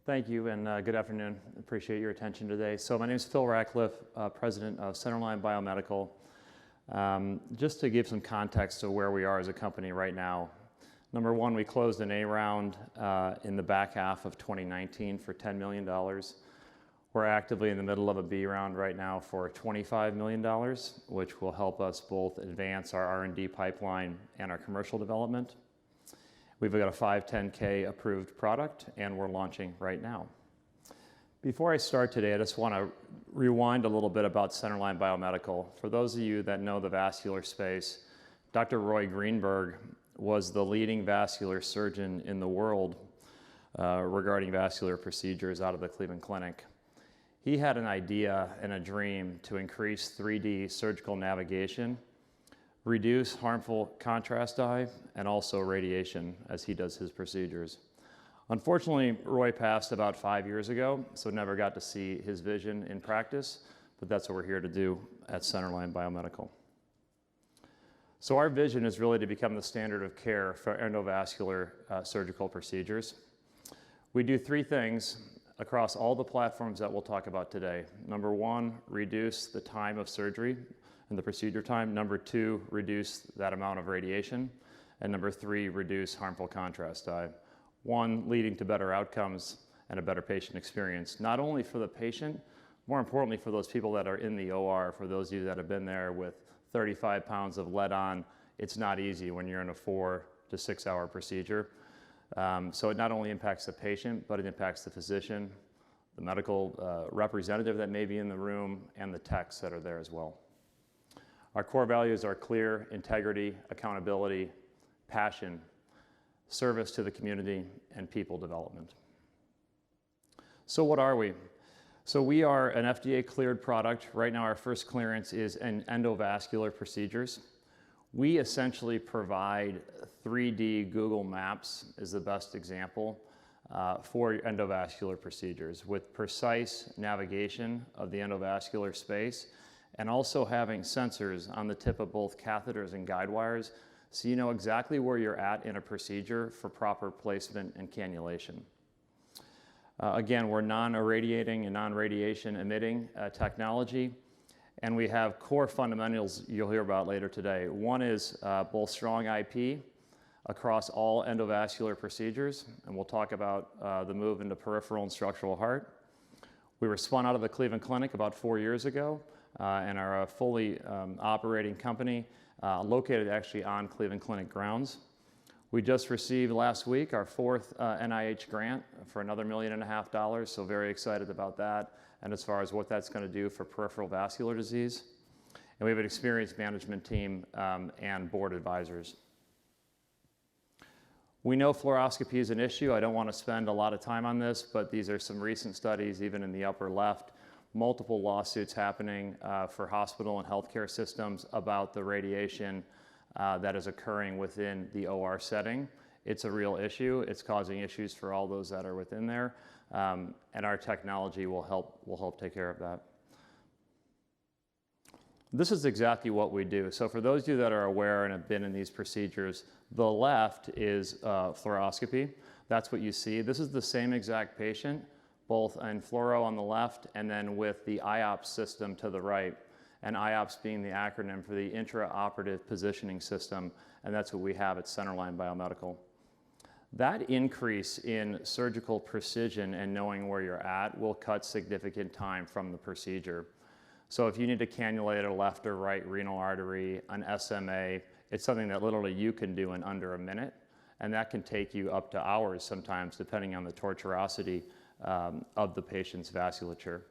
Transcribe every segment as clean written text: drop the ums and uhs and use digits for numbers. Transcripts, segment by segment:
Thank you, and good afternoon. Appreciate your attention today. So my name is Phil Rackliffe, President of Centerline Biomedical. Just to give some context to where we are as a company right now. Number one, we closed an A round in the back half of 2019 for $10 million. We're actively in the middle of a B round right now for $25 million, which will help us both advance our R&D pipeline and our commercial development. We've got a 510(k) approved product, and we're launching right now. Before I start today, I just want to rewind a little bit about Centerline Biomedical. For those of you that know the vascular space, Dr. Roy Greenberg was the leading vascular surgeon in the world regarding vascular procedures out of the Cleveland Clinic. He had an idea and a dream to increase 3D surgical navigation, reduce harmful contrast dye, and also radiation as he does his procedures. Unfortunately, Roy passed about 5 years ago, so never got to see his vision in practice, but that's what we're here to do at Centerline Biomedical. So our vision is really to become the standard of care for endovascular surgical procedures. We do three things across all the platforms that we'll talk about today. Number one, reduce the time of surgery and the procedure time. Number two, reduce that amount of radiation. And number three, reduce harmful contrast dye. One, leading to better outcomes and a better patient experience, not only for the patient, more importantly for those people that are in the OR, for those of you that have been there with 35 pounds of lead on. It's not easy when you're in a 4 to 6 hour procedure. So it not only impacts the patient, but it impacts the physician, the medical representative that may be in the room, and the techs that are there as well. Our core values are clear: integrity, accountability, passion, service to the community, and people development. So what are we? So we are an FDA cleared product. Right now our first clearance is in endovascular procedures. We essentially provide 3D Google Maps is the best example for endovascular procedures, with precise navigation of the endovascular space, and also having sensors on the tip of both catheters and guide wires, so you know exactly where you're at in a procedure for proper placement and cannulation. Again, we're non-irradiating and non-radiation emitting technology, and we have core fundamentals you'll hear about later today. One is both strong IP across all endovascular procedures, and we'll talk about the move into peripheral and structural heart. We were spun out of the Cleveland Clinic about 4 years ago, and are a fully operating company located actually on Cleveland Clinic grounds. We just received last week our 4th NIH grant for another $1.5 million, so very excited about that, and as far as what that's going to do for peripheral vascular disease. And we have an experienced management team and board advisors. We know fluoroscopy is an issue. I don't want to spend a lot of time on this, but these are some recent studies, even in the upper left, multiple lawsuits happening for hospital and healthcare systems about the radiation that is occurring within the OR setting. It's a real issue. It's causing issues for all those that are within there, and our technology will help take care of that. This is exactly what we do. So for those of you that are aware and have been in these procedures, the left is fluoroscopy. That's what you see. This is the same exact patient, both in fluoro on the left and then with the IOPS system to the right, and IOPS being the acronym for the Intra-Operative Positioning System, and that's what we have at Centerline Biomedical. That increase in surgical precision and knowing where you're at will cut significant time from the procedure. So if you need to cannulate a left or right renal artery, an SMA, it's something that literally you can do in under a minute, and that can take you up to hours sometimes, depending on the tortuosity of the patient's vasculature.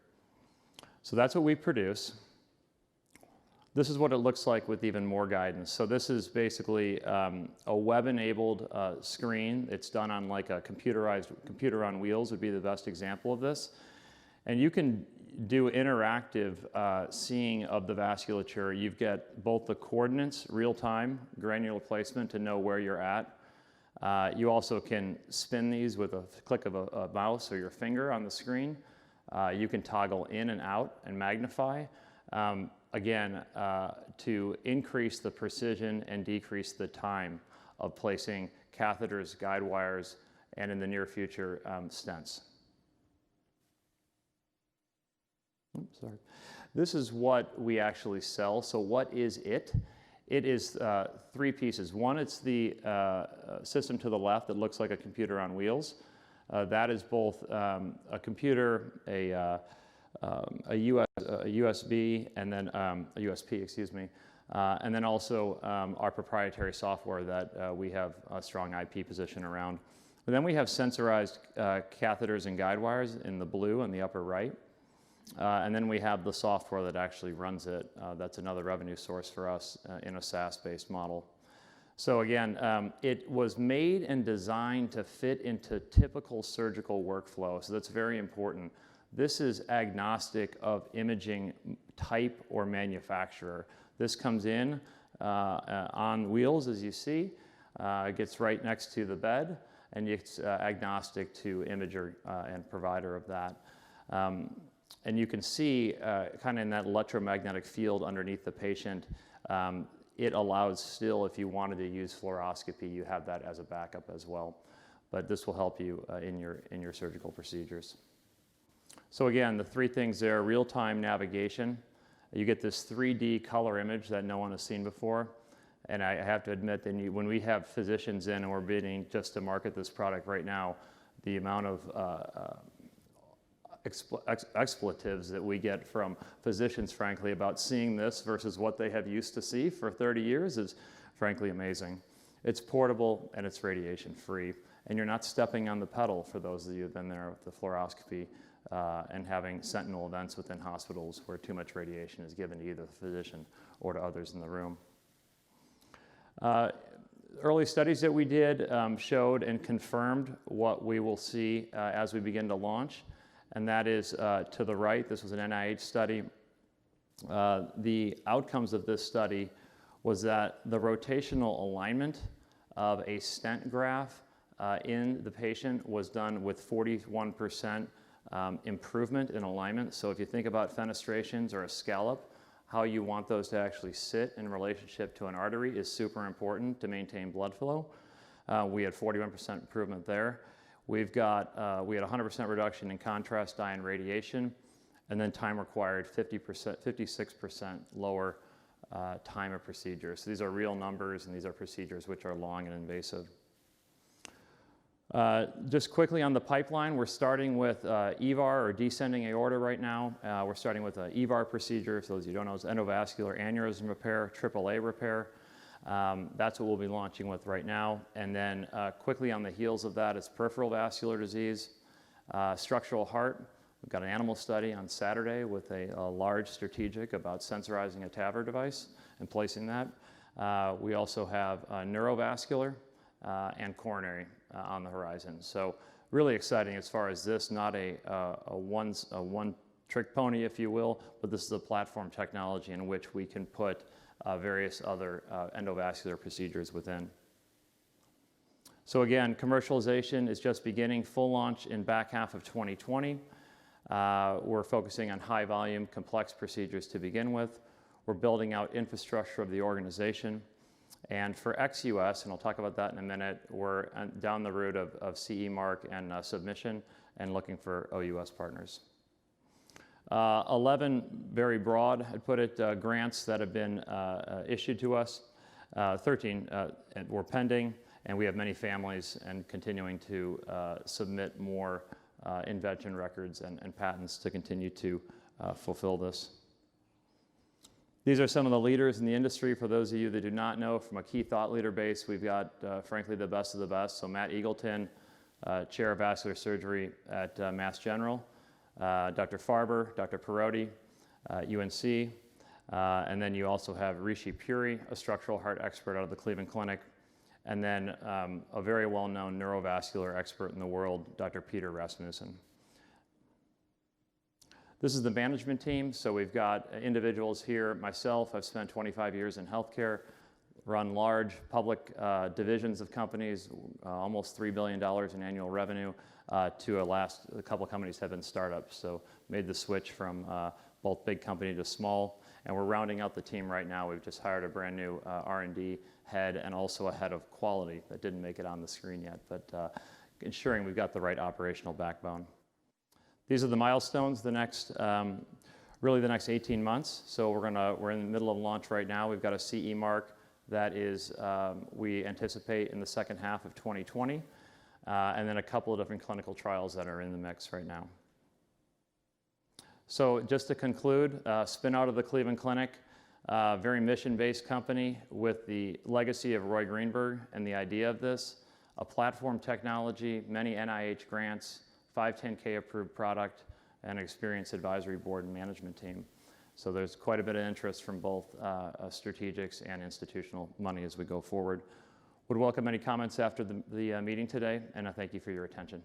So that's what we produce. This is what it looks like with even more guidance. So this is basically a web-enabled screen. It's done on like a computer on wheels would be the best example of this. And you can do interactive seeing of the vasculature. You've got both the coordinates, real-time, granular placement to know where you're at. You also can spin these with a click of a mouse or your finger on the screen. You can toggle in and out and magnify. Again, to increase the precision and decrease the time of placing catheters, guide wires, and in the near future, stents. oops, sorry. This is what we actually sell. So what is it? It is three pieces. One, it's the system to the left that looks like a computer on wheels. That is both a computer, a USB, and then a USP, excuse me, and then also our proprietary software that we have a strong IP position around. And then we have sensorized catheters and guide wires in the blue in the upper right. And then we have the software that actually runs it. That's another revenue source for us in a SaaS-based model. So again, it was made and designed to fit into typical surgical workflow. So that's very important. This is agnostic of imaging type or manufacturer. This comes in on wheels, as you see. It gets right next to the bed, and it's agnostic to imager and provider of that. And you can see kind of in that electromagnetic field underneath the patient, it allows still, if you wanted to use fluoroscopy, you have that as a backup as well. But this will help you in your surgical procedures. So again, the three things there: real-time navigation. You get this 3D color image that no one has seen before. And I have to admit that when we have physicians in and we're bidding just to market this product right now, the amount of expletives that we get from physicians, frankly, about seeing this versus what they have used to see for 30 years is frankly amazing. It's portable and it's radiation free, and you're not stepping on the pedal, for those of you who've been there with the fluoroscopy and having sentinel events within hospitals where too much radiation is given to either the physician or to others in the room. Early studies that we did showed and confirmed what we will see as we begin to launch. And that is to the right. This was an NIH study. The outcomes of this study was that the rotational alignment of a stent graft in the patient was done with 41% improvement in alignment. So if you think about fenestrations or a scallop, how you want those to actually sit in relationship to an artery is super important to maintain blood flow. We had 41% improvement there. We had 100% reduction in contrast dye and radiation, and then time required 56% lower time of procedure. So these are real numbers, and these are procedures which are long and invasive. Just quickly on the pipeline, we're starting with EVAR, or descending aorta right now. We're starting with an EVAR procedure. So those of you who don't know, it's endovascular aneurysm repair, AAA repair. That's what we'll be launching with right now. And then quickly on the heels of that, it's peripheral vascular disease, structural heart. We've got an animal study on Saturday with a large strategic about sensorizing a TAVR device and placing that. We also have neurovascular and coronary on the horizon. So really exciting as far as this, not a one-trick pony, if you will, but this is a platform technology in which we can put various other endovascular procedures within. So again, commercialization is just beginning. Full launch in back half of 2020. We're focusing on high volume, complex procedures to begin with. We're building out infrastructure of the organization. And for ex-US, and I'll talk about that in a minute, we're down the route of CE mark and submission and looking for OUS partners. 11 very broad, I'd put it, grants that have been issued to us. 13 were pending, and we have many families and continuing to submit more invention records and patents to continue to fulfill this. These are some of the leaders in the industry. For those of you that do not know, from a key thought leader base, we've got, frankly, the best of the best. So Matt Eagleton, Chair of Vascular Surgery at Mass General. Dr. Farber, Dr. Perotti, UNC, and then you also have Rishi Puri, a structural heart expert out of the Cleveland Clinic, and then a very well-known neurovascular expert in the world, Dr. Peter Rasmussen. This is the management team, so we've got individuals here. Myself, I've spent 25 years in healthcare, run large public divisions of companies, almost $3 billion in annual revenue. A couple of companies have been startups, so made the switch from both big company to small, and we're rounding out the team right now. We've just hired a brand new R&D head and also a head of quality that didn't make it on the screen yet, but ensuring we've got the right operational backbone. These are the milestones. The next really the next 18 months. So we're in the middle of launch right now. We've got a CE mark that is, we anticipate in the second half of 2020, and then a couple of different clinical trials that are in the mix right now. So just to conclude, spin out of the Cleveland Clinic, very mission-based company with the legacy of Roy Greenberg and the idea of this, a platform technology, many NIH grants, 510(k) approved product, and an experienced advisory board and management team. So there's quite a bit of interest from both strategics and institutional money as we go forward. Would welcome any comments after the meeting today, and I thank you for your attention.